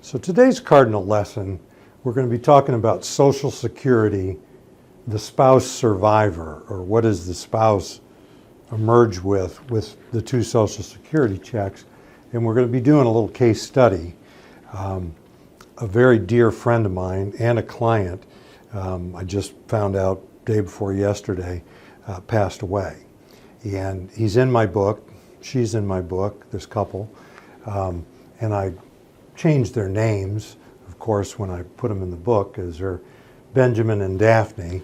So today's cardinal lesson, we're going to be talking about Social Security, the spouse survivor, or what does the spouse emerge with the two Social Security checks. And we're going to be doing a little case study. A very dear friend of mine and a client, I just found out day before yesterday, passed away. And he's in my book, she's in my book, this couple, and I changed their names, of course, when I put them in the book, as they're Benjamin and Daphne.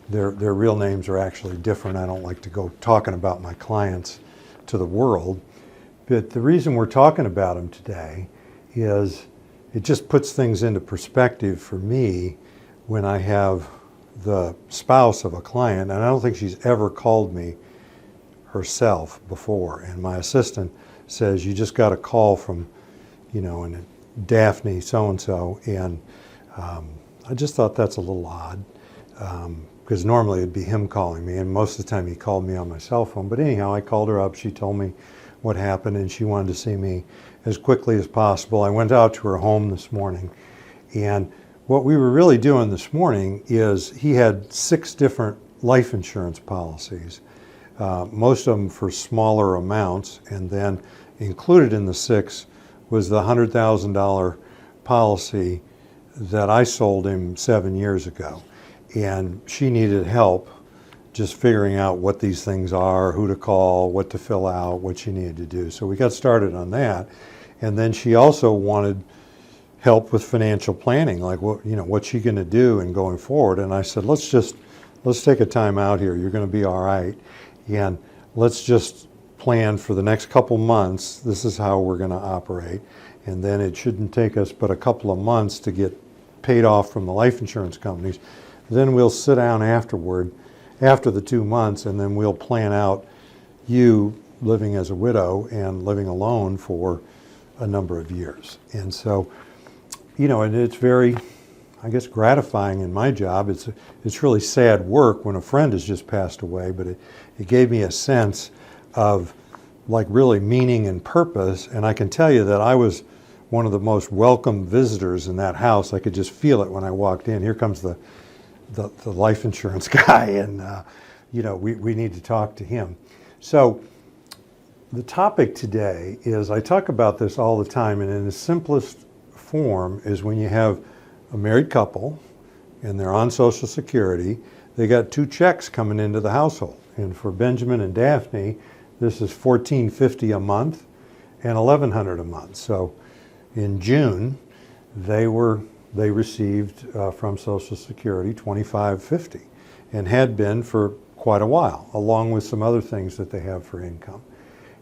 Their real names are actually different. I don't like to go talking about my clients to the world. But the reason we're talking about them today is it just puts things into perspective for me when I have the spouse of a client, and I don't think she's ever called me herself before. And my assistant says, you just got a call from, and Daphne so-and-so, and I just thought that's a little odd, because normally it'd be him calling me, and most of the time he called me on my cell phone. But anyhow, I called her up, she told me what happened, and she wanted to see me as quickly as possible. I went out to her home this morning, and what we were really doing this morning is he had 6 different life insurance policies, most of them for smaller amounts, and then included in the 6 was the $100,000 policy that I sold him 7 years ago. And she needed help just figuring out what these things are, who to call, what to fill out, what she needed to do. So we got started on that. And then she also wanted help with financial planning, like what's she going to do and going forward. And I said, let's take a time out here. You're going to be all right. And let's just plan for the next couple months. This is how we're going to operate. And then it shouldn't take us but a couple of months to get paid off from the life insurance companies. Then we'll sit down afterward, after the 2 months, and then we'll plan out you living as a widow and living alone for a number of years. And so, and it's very, I guess, gratifying in my job. It's really sad work when a friend has just passed away, but it gave me a sense of like really meaning and purpose. And I can tell you that I was one of the most welcome visitors in that house. I could just feel it when I walked in. Here comes the life insurance guy, and we need to talk to him. So the topic today is, I talk about this all the time, and in the simplest form is when you have a married couple and they're on Social Security, they got 2 checks coming into the household. And for Benjamin and Daphne, this is $1,450 a month and $1,100 a month. So in June, they received from Social Security $2,550, and had been for quite a while, along with some other things that they have for income.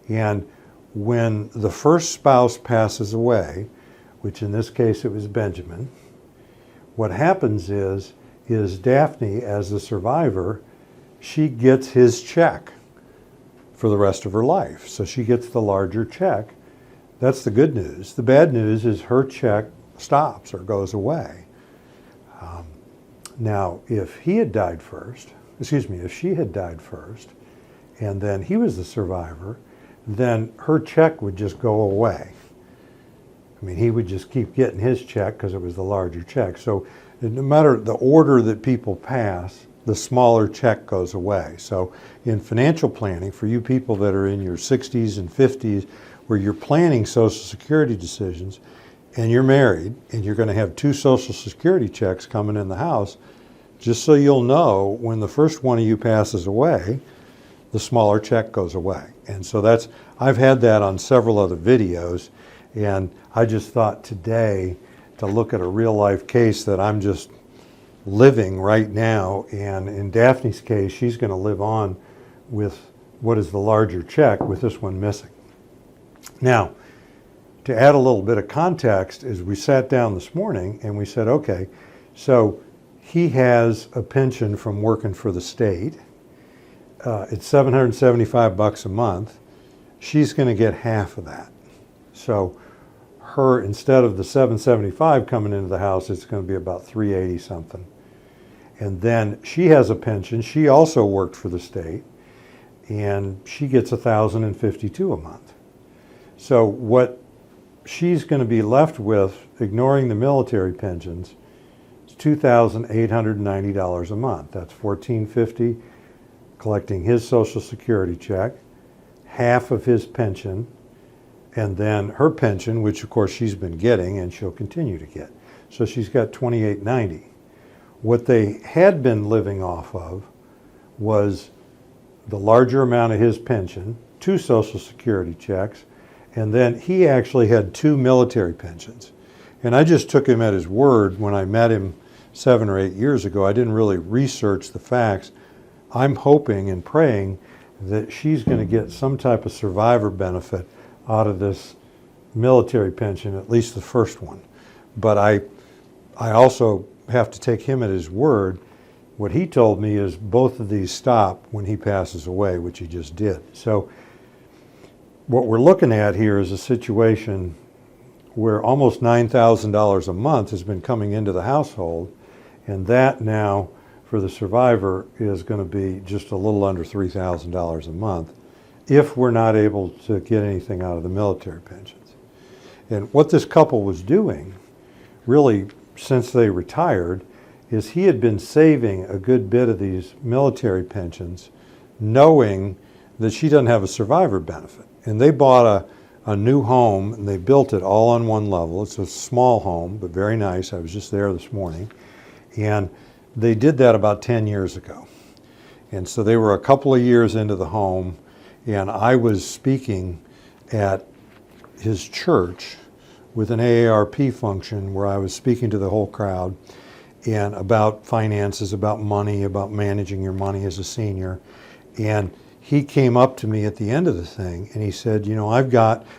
And when the first spouse passes away, which in this case it was Benjamin, what happens is Daphne, as the survivor, she gets his check for the rest of her life. So she gets the larger check. That's the good news. The bad news is her check stops or goes away. Now, if she had died first, and then he was the survivor, then her check would just go away. I mean, he would just keep getting his check because it was the larger check. So no matter the order that people pass, the smaller check goes away. So in financial planning, for you people that are in your 60s and 50s, where you're planning Social Security decisions, and you're married, and you're going to have 2 Social Security checks coming in the house, just so you'll know, when the first one of you passes away, the smaller check goes away. And so I've had that on several other videos, and I just thought today to look at a real life case that I'm just living right now. And in Daphne's case, she's going to live on with what is the larger check, with this one missing. Now, to add a little bit of context, is we sat down this morning and we said, okay, so he has a pension from working for the state. It's $775 a month. She's going to get half of that. So her, instead of the $775 coming into the house, it's going to be about $380 something. And then she has a pension. She also worked for the state, and she gets $1,052 a month. So what she's going to be left with, ignoring the military pensions, $2,890 a month. That's $1,450 collecting his Social Security check, half of his pension, and then her pension, which of course she's been getting and she'll continue to get. So she's got $2,890. What they had been living off of was the larger amount of his pension, 2 Social Security checks, and then he actually had 2 military pensions. And I just took him at his word when I met him 7 or 8 years ago. I didn't really research the facts. I'm hoping and praying that she's going to get some type of survivor benefit out of this military pension, at least the first one. But I also have to take him at his word. What he told me is both of these stop when he passes away, which he just did. So what we're looking at here is a situation where almost $9,000 a month has been coming into the household, and that now for the survivor is going to be just a little under $3,000 a month if we're not able to get anything out of the military pensions. And what this couple was doing, really since they retired, is he had been saving a good bit of these military pensions, knowing that she doesn't have a survivor benefit. And they bought a new home, and they built it all on one level. It's a small home, but very nice. I was just there this morning. And they did that about 10 years ago. And so they were a couple of years into the home, and I was speaking at his church with an AARP function where I was speaking to the whole crowd and about finances, about money, about managing your money as a senior. And he came up to me at the end of the thing and he said, you know,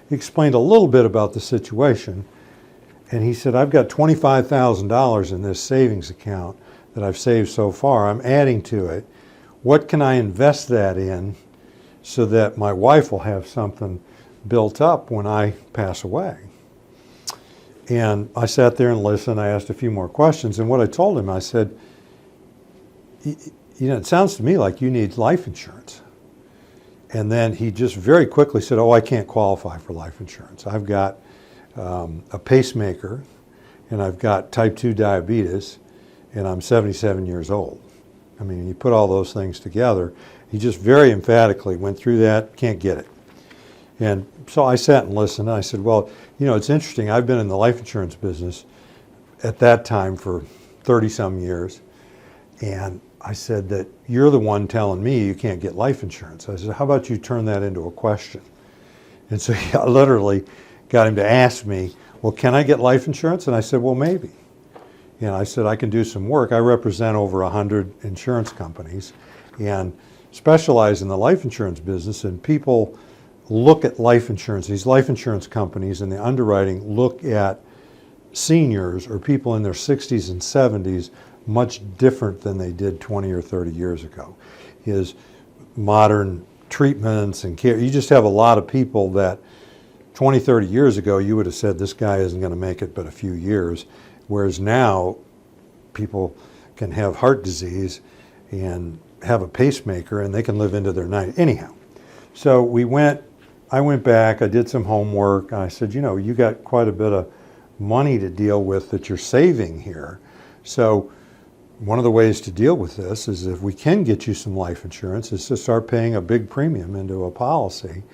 he explained a little bit about the situation. And he said, I've got $25,000 in this savings account that I've saved so far. I'm adding to it. What can I invest that in so that my wife will have something built up when I pass away? And I sat there and listened. I asked a few more questions. And what I told him, I said, you know, it sounds to me like you need life insurance. And then he just very quickly said, oh, I can't qualify for life insurance. I've got a pacemaker, and I've got type 2 diabetes, and I'm 77 years old. I mean, you put all those things together. He just very emphatically went through that, can't get it. And so I sat and listened, and I said, well, you know, it's interesting. I've been in the life insurance business at that time for 30-some years, and I said that you're the one telling me you can't get life insurance. I said, how about you turn that into a question? And so I literally got him to ask me, well, can I get life insurance? And I said, well, maybe. And I said, I can do some work. I represent over 100 insurance companies and specialize in the life insurance business, and people look at life insurance, these life insurance companies and the underwriting look at seniors or people in their 60s and 70s much different than they did 20 or 30 years ago. Is modern treatments and care. You just have a lot of people that 20, 30 years ago you would have said this guy isn't going to make it but a few years, whereas now people can have heart disease and have a pacemaker and they can live into their 90s. Anyhow, so I went back, I did some homework, and I said, you know, you got quite a bit of money to deal with that you're saving here. So one of the ways to deal with this is if we can get you some life insurance is to start paying a big premium into a policy,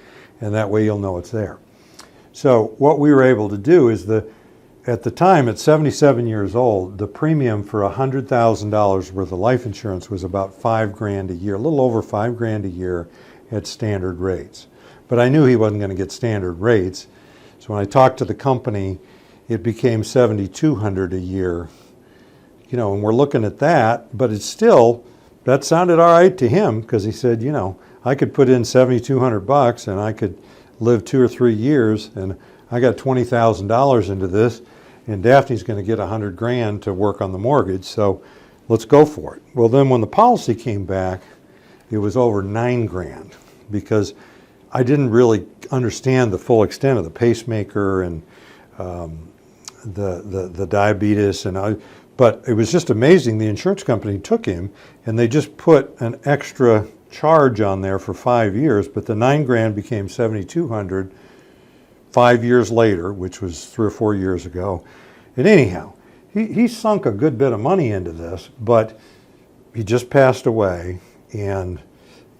and that way you'll know it's there. So what we were able to do is at the time, at 77 years old, the premium for $100,000 worth of life insurance was about $5,000 a year, a little over $5,000 a year at standard rates. But I knew he wasn't going to get standard rates. So when I talked to the company, it became $7,200 a year. You know, and we're looking at that, but it's still, that sounded all right to him because he said, you know, I could put in $7,200 and I could live 2 or 3 years, and I got $20,000 into this, and Daphne's going to get $100,000 to work on the mortgage, so let's go for it. Well, then when the policy came back, it was over $9,000 because I didn't really understand the full extent of the pacemaker and the diabetes, but it was just amazing. The insurance company took him and they just put an extra charge on there for 5 years, but the $9,000 became $7,200 5 years later, which was 3 or 4 years ago. And anyhow, he sunk a good bit of money into this, but he just passed away, and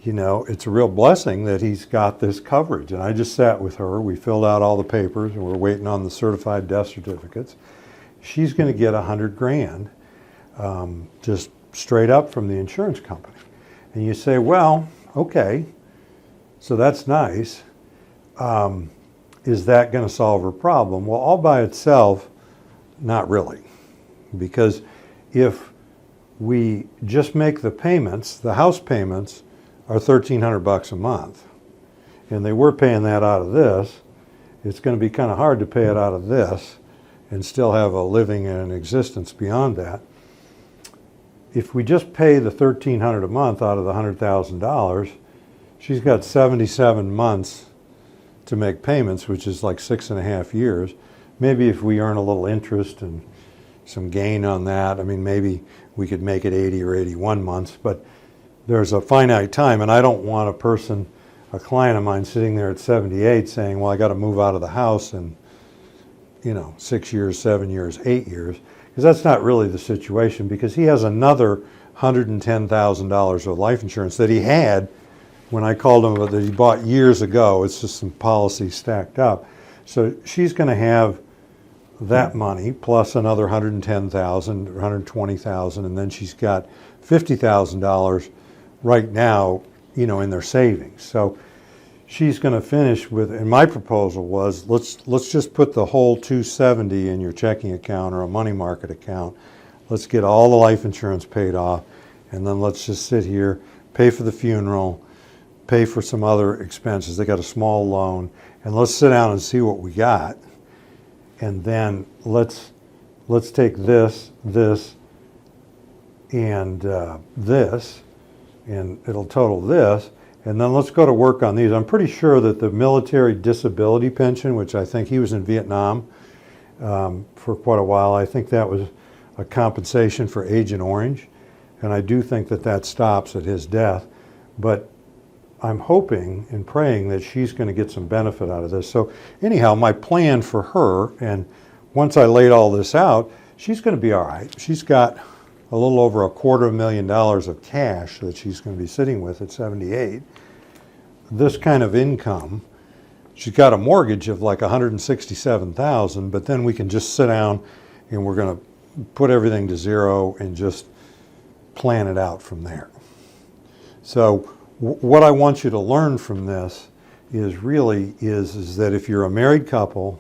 it's a real blessing that he's got this coverage. And I just sat with her. We filled out all the papers, and we're waiting on the certified death certificates. She's going to get $100,000 just straight up from the insurance company. And you say, well, okay, so that's nice. Is that going to solve her problem? Well, all by itself, not really. Because if we just make the payments, the house payments are $1,300 a month, and they were paying that out of this, it's going to be kind of hard to pay it out of this and still have a living and an existence beyond that. If we just pay the $1,300 a month out of the $100,000, she's got 77 months to make payments, which is like 6.5 years. Maybe if we earn a little interest and some gain on that, maybe we could make it 80 or 81 months, but there's a finite time, and I don't want a client of mine sitting there at 78 saying, well, I got to move out of the house in 6 years, 7 years, 8 years, because that's not really the situation, because he has another $110,000 of life insurance that he had when I called him, that he bought years ago. It's just some policies stacked up. So she's going to have that money plus another $110,000 or $120,000, and then she's got $50,000 right now, in their savings. So she's going to finish with, and my proposal was, let's just put the whole $270 in your checking account or a money market account. Let's get all the life insurance paid off, and then let's just sit here, pay for the funeral, pay for some other expenses. They got a small loan, and let's sit down and see what we got. And then let's take this, and this, and it'll total this, and then let's go to work on these. I'm pretty sure that the military disability pension, which I think he was in Vietnam for quite a while, I think that was a compensation for Agent Orange, and I do think that stops at his death. But I'm hoping and praying that she's going to get some benefit out of this. So anyhow, my plan for her, and once I laid all this out, she's going to be all right. She's got a little over $250,000 of cash that she's going to be sitting with at 78. This kind of income, she's got a mortgage of like $167,000, but then we can just sit down and we're going to put everything to zero and just plan it out from there. So what I want you to learn from this is that if you're a married couple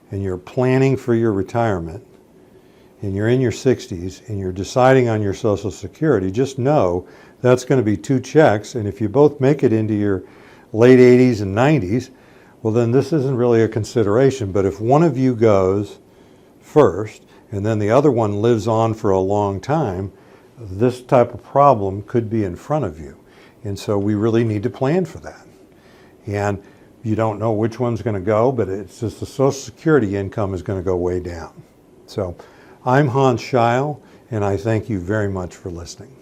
and you're planning for your retirement and you're in your 60s and you're deciding on your Social Security, just know that's going to be 2 checks. And if you both make it into your late 80s and 90s, well, then this isn't really a consideration. But if one of you goes first and then the other one lives on for a long time, this type of problem could be in front of you. And so we really need to plan for that. And you don't know which one's going to go, but it's just the Social Security income is going to go way down. So I'm Hans Scheil, and I thank you very much for listening.